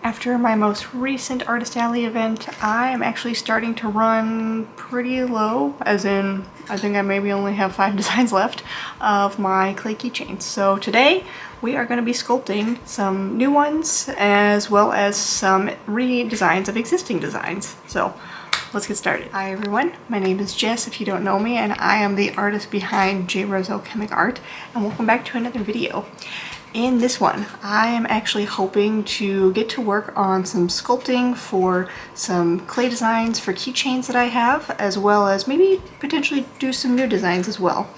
After my most recent Artist Alley event, I am actually starting to run pretty low, as in I think I maybe only have 5 designs left of my clay keychains. So today we are going to be sculpting some new ones as well as some redesigns of existing designs. So let's get started. Hi everyone, my name is Jess if you don't know me, and I am the artist behind J. Rose Alchemic Art, and welcome back to another video. In this one, I am actually hoping to get to work on some sculpting for some clay designs for keychains that I have, as well as maybe potentially do some new designs as well.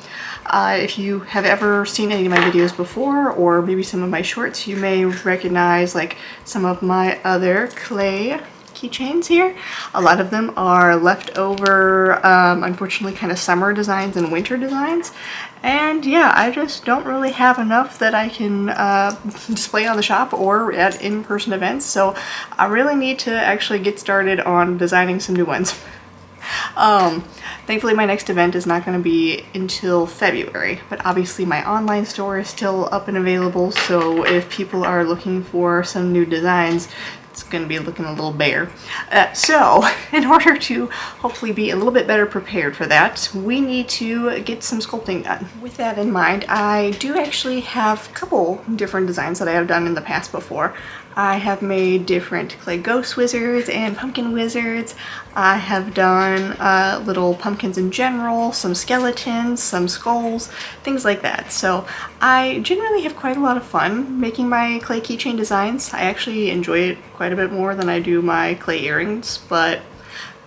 If you have ever seen any of my videos before, or maybe some of my shorts, you may recognize like some of my other clay keychains here. A lot of them are leftover, unfortunately, kind of summer designs and winter designs. And yeah, I just don't really have enough that I can display on the shop or at in-person events, so I really need to actually get started on designing some new ones. Thankfully my next event is not going to be until February, but obviously my online store is still up and available, so if people are looking for some new designs, it's going to be looking a little bare. So in order to hopefully be a little bit better prepared for that, we need to get some sculpting done. With that in mind, I do actually have a couple different designs that I have done in the past before. I have made different clay ghost wizards and pumpkin wizards. I have done little pumpkins in general, some skeletons, some skulls, things like that. So I generally have quite a lot of fun making my clay keychain designs. I actually enjoy it quite a bit more than I do my clay earrings, but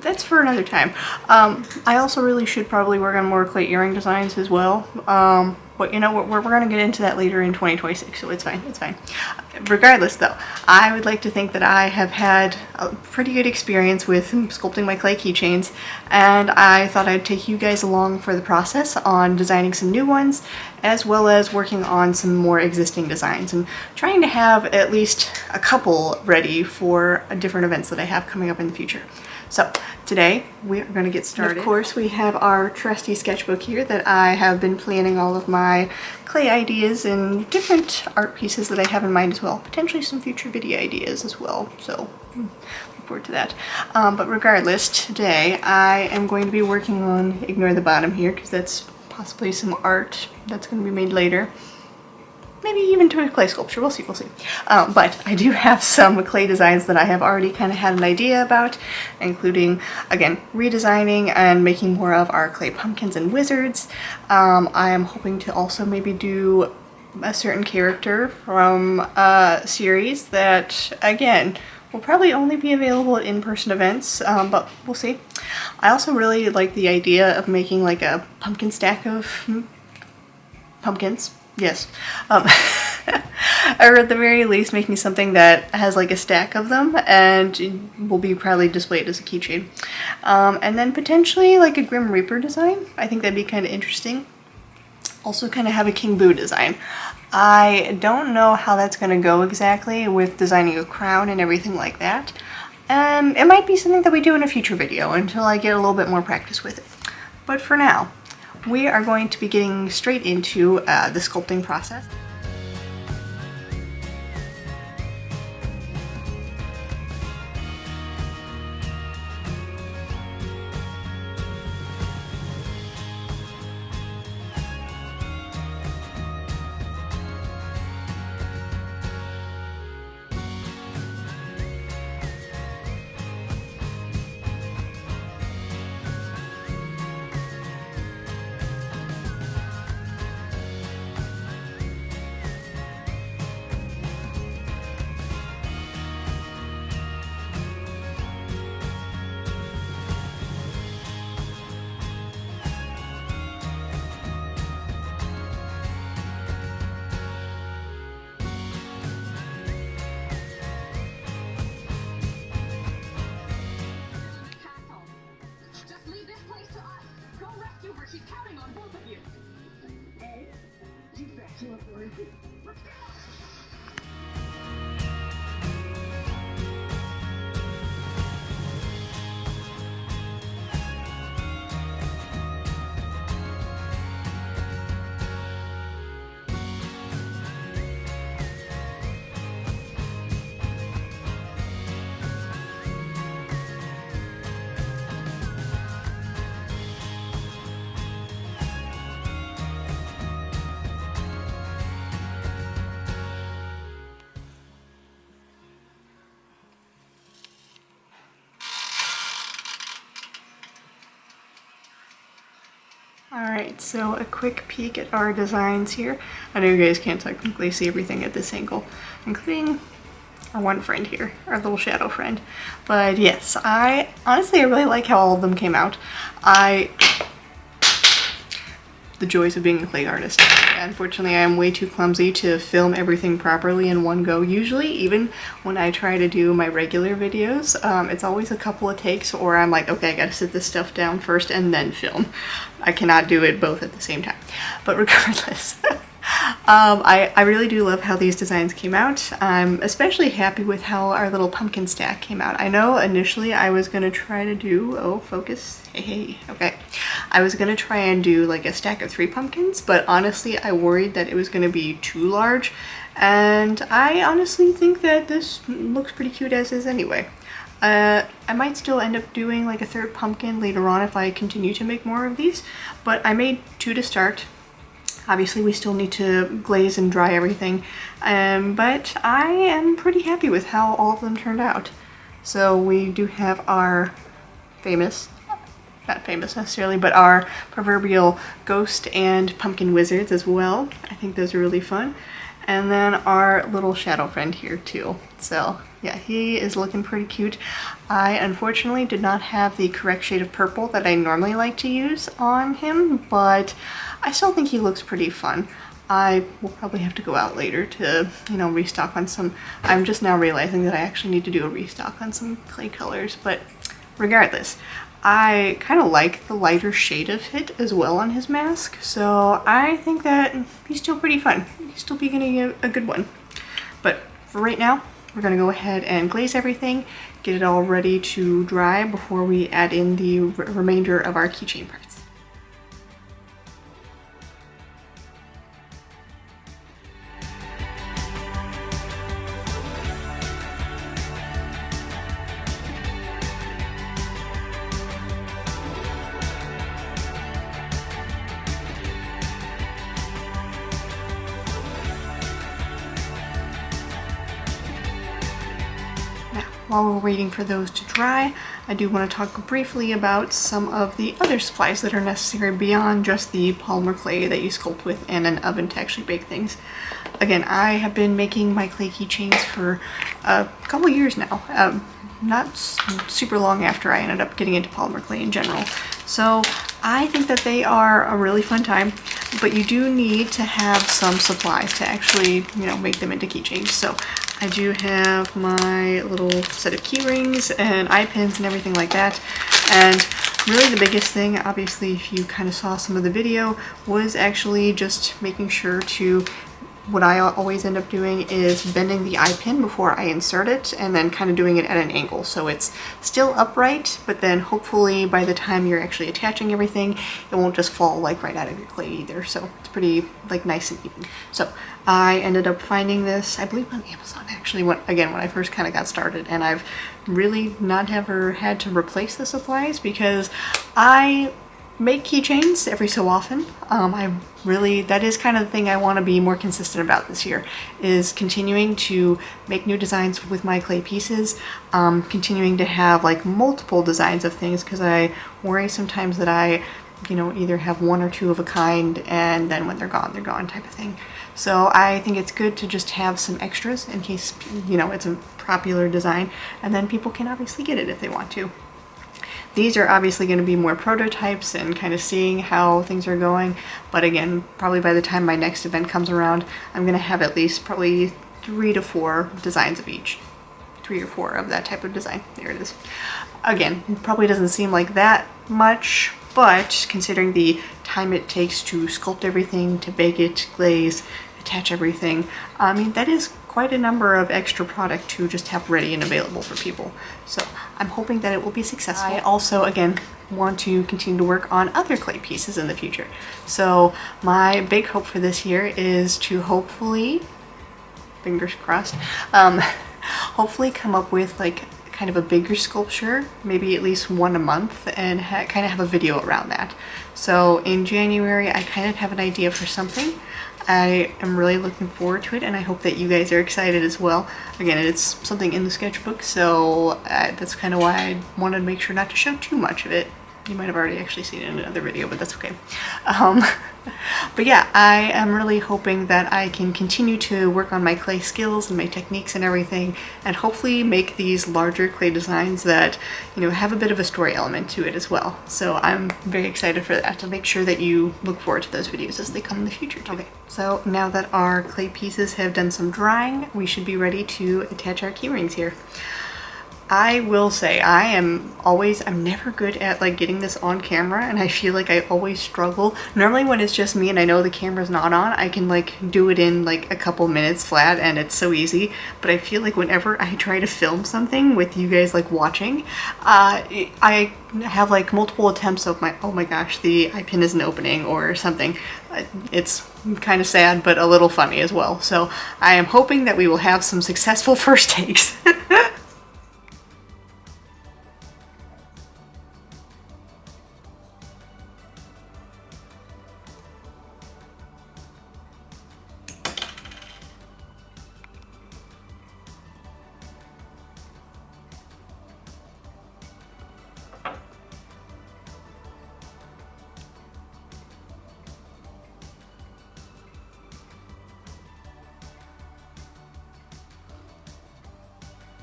that's for another time. I also really should probably work on more clay earring designs as well. But you know, we're going to get into that later in 2026, so it's fine, it's fine. Regardless though, I would like to think that I have had a pretty good experience with sculpting my clay keychains, and I thought I'd take you guys along for the process on designing some new ones, as well as working on some more existing designs, and trying to have at least a couple ready for different events that I have coming up in the future. So today we are going to get started. And of course, we have our trusty sketchbook here that I have been planning all of my clay ideas and different art pieces that I have in mind as well. Potentially some future video ideas as well. So look forward to that. But regardless, today I am going to be working on, ignore the bottom here because that's possibly some art that's going to be made later. Maybe even to a clay sculpture, we'll see, we'll see. But I do have some clay designs that I have already kind of had an idea about, including, again, redesigning and making more of our clay pumpkins and wizards. I am hoping to also maybe do a certain character from a series that, again, will probably only be available at in-person events, but we'll see. I also really like the idea of making like a pumpkin stack of pumpkins. Yes. Or at the very least making something that has like a stack of them and will be probably displayed as a keychain. And then potentially like a Grim Reaper design. I think that'd be kind of interesting. Also kind of have a King Boo design. I don't know how that's going to go exactly with designing a crown and everything like that. It might be something that we do in a future video until I get a little bit more practice with it. But for now, we are going to be getting straight into the sculpting process. She's counting on both of you. Hey, you bet you up for it. Let's go. Alright, so a quick peek at our designs here. I know you guys can't technically see everything at this angle, including our one friend here, our little shadow friend. But yes, I really like how all of them came out. The joys of being a clay artist. Unfortunately, I am way too clumsy to film everything properly in one go. Usually, even when I try to do my regular videos, it's always a couple of takes, or I'm like, okay, I gotta sit this stuff down first and then film. I cannot do it both at the same time. But regardless, I really do love how these designs came out. I'm especially happy with how our little pumpkin stack came out. I know initially I was gonna try to do, oh, focus, hey, okay. I was gonna try and do like a stack of 3 pumpkins, but honestly I worried that it was gonna be too large, and I honestly think that this looks pretty cute as is anyway. I might still end up doing like a 3rd pumpkin later on if I continue to make more of these, but I made 2 to start. Obviously we still need to glaze and dry everything, but I am pretty happy with how all of them turned out. So we do have our famous, not famous necessarily, but our proverbial ghost and pumpkin wizards as well. I think those are really fun. And then our little shadow friend here too. So yeah, he is looking pretty cute. I unfortunately did not have the correct shade of purple that I normally like to use on him, but I still think he looks pretty fun. I will probably have to go out later to, you know, restock on some. I'm just now realizing that I actually need to do a restock on some clay colors, but regardless, I kind of like the lighter shade of it as well on his mask, so I think that he's still pretty fun. He's still beginning a good one. But for right now, we're going to go ahead and glaze everything, get it all ready to dry before we add in the remainder of our keychain parts. While we're waiting for those to dry, I do want to talk briefly about some of the other supplies that are necessary beyond just the polymer clay that you sculpt with and an oven to actually bake things. Again, I have been making my clay keychains for a couple years now, not super long after I ended up getting into polymer clay in general. So I think that they are a really fun time, but you do need to have some supplies to actually, you know, make them into keychains. So I do have my little set of key rings and eye pins and everything like that. And really the biggest thing, obviously if you kind of saw some of the video, was actually just making sure to, what I always end up doing is bending the eye pin before I insert it and then kind of doing it at an angle so it's still upright, but then hopefully by the time you're actually attaching everything it won't just fall like right out of your clay either, so it's pretty like nice and even. So I ended up finding this, I believe on Amazon actually, when I first kind of got started, and I've really not ever had to replace the supplies because I make keychains every so often. That is kind of the thing I want to be more consistent about this year, is continuing to make new designs with my clay pieces, continuing to have like multiple designs of things, because I worry sometimes that I, you know, either have 1 or 2 of a kind and then when they're gone type of thing. So I think it's good to just have some extras in case, you know, it's a popular design, and then people can obviously get it if they want to. These are obviously going to be more prototypes and kind of seeing how things are going, but again, probably by the time my next event comes around, I'm going to have at least probably 3 to 4 designs of each. 3 or 4 of that type of design. There it is. Again, it probably doesn't seem like that much, but considering the time it takes to sculpt everything, to bake it, glaze, attach everything, I mean, that is quite a number of extra product to just have ready and available for people. So I'm hoping that it will be successful. I also, again, want to continue to work on other clay pieces in the future. So my big hope for this year is to hopefully, fingers crossed, hopefully come up with like kind of a bigger sculpture, maybe at least 1 a month, and kind of have a video around that. So in January, I kind of have an idea for something. I am really looking forward to it, and I hope that you guys are excited as well. Again, it's something in the sketchbook, so that's kind of why I wanted to make sure not to show too much of it. You might have already actually seen it in another video, but that's okay. But yeah, I am really hoping that I can continue to work on my clay skills and my techniques and everything, and hopefully make these larger clay designs that, you know, have a bit of a story element to it as well. So I'm very excited for that, to make sure that you look forward to those videos as they come in the future too. Okay, so now that our clay pieces have done some drying, we should be ready to attach our key rings here. I will say I'm never good at like getting this on camera, and I feel like I always struggle. Normally when it's just me and I know the camera's not on, I can like do it in like a couple minutes flat and it's so easy. But I feel like whenever I try to film something with you guys like watching, I have like multiple attempts of my, oh my gosh, the eye pin isn't opening or something. It's kind of sad, but a little funny as well. So I am hoping that we will have some successful first takes.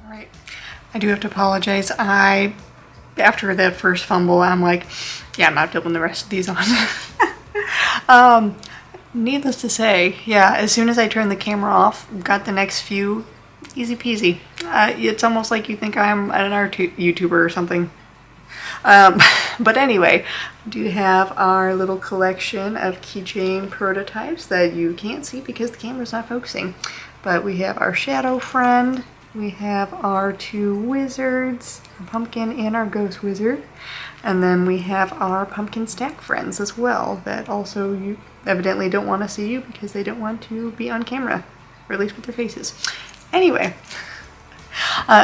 Right. I do have to apologize. After that first fumble, I'm like, yeah, I'm not putting the rest of these on. Needless to say, yeah, as soon as I turn the camera off, got the next few, easy peasy. It's almost like you think I'm an art YouTuber or something. But anyway, we do have our little collection of keychain prototypes that you can't see because the camera's not focusing. But we have our shadow friend. We have our two wizards, a pumpkin and our ghost wizard, and then we have our pumpkin stack friends as well that also you evidently don't want to see you because they don't want to be on camera, or at least with their faces. Anyway,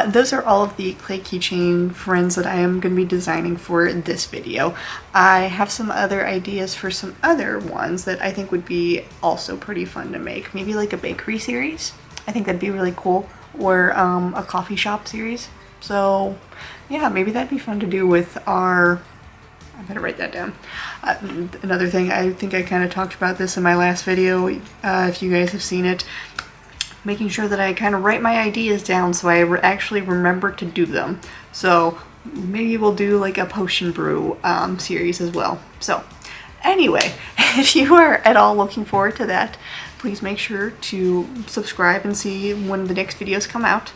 those are all of the clay keychain friends that I am going to be designing for this video. I have some other ideas for some other ones that I think would be also pretty fun to make. Maybe like a bakery series. I think that'd be really cool. Or a coffee shop series. So yeah, maybe that'd be fun to do with our, I better write that down. Another thing, I think I kind of talked about this in my last video, if you guys have seen it, making sure that I kind of write my ideas down so I actually remember to do them. So maybe we'll do like a potion brew series as well. So anyway, if you are at all looking forward to that, please make sure to subscribe and see when the next videos come out.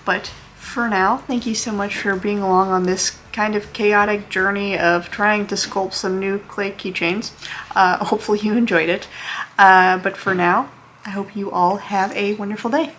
But for now, thank you so much for being along on this kind of chaotic journey of trying to sculpt some new clay keychains. Hopefully you enjoyed it. But for now, I hope you all have a wonderful day.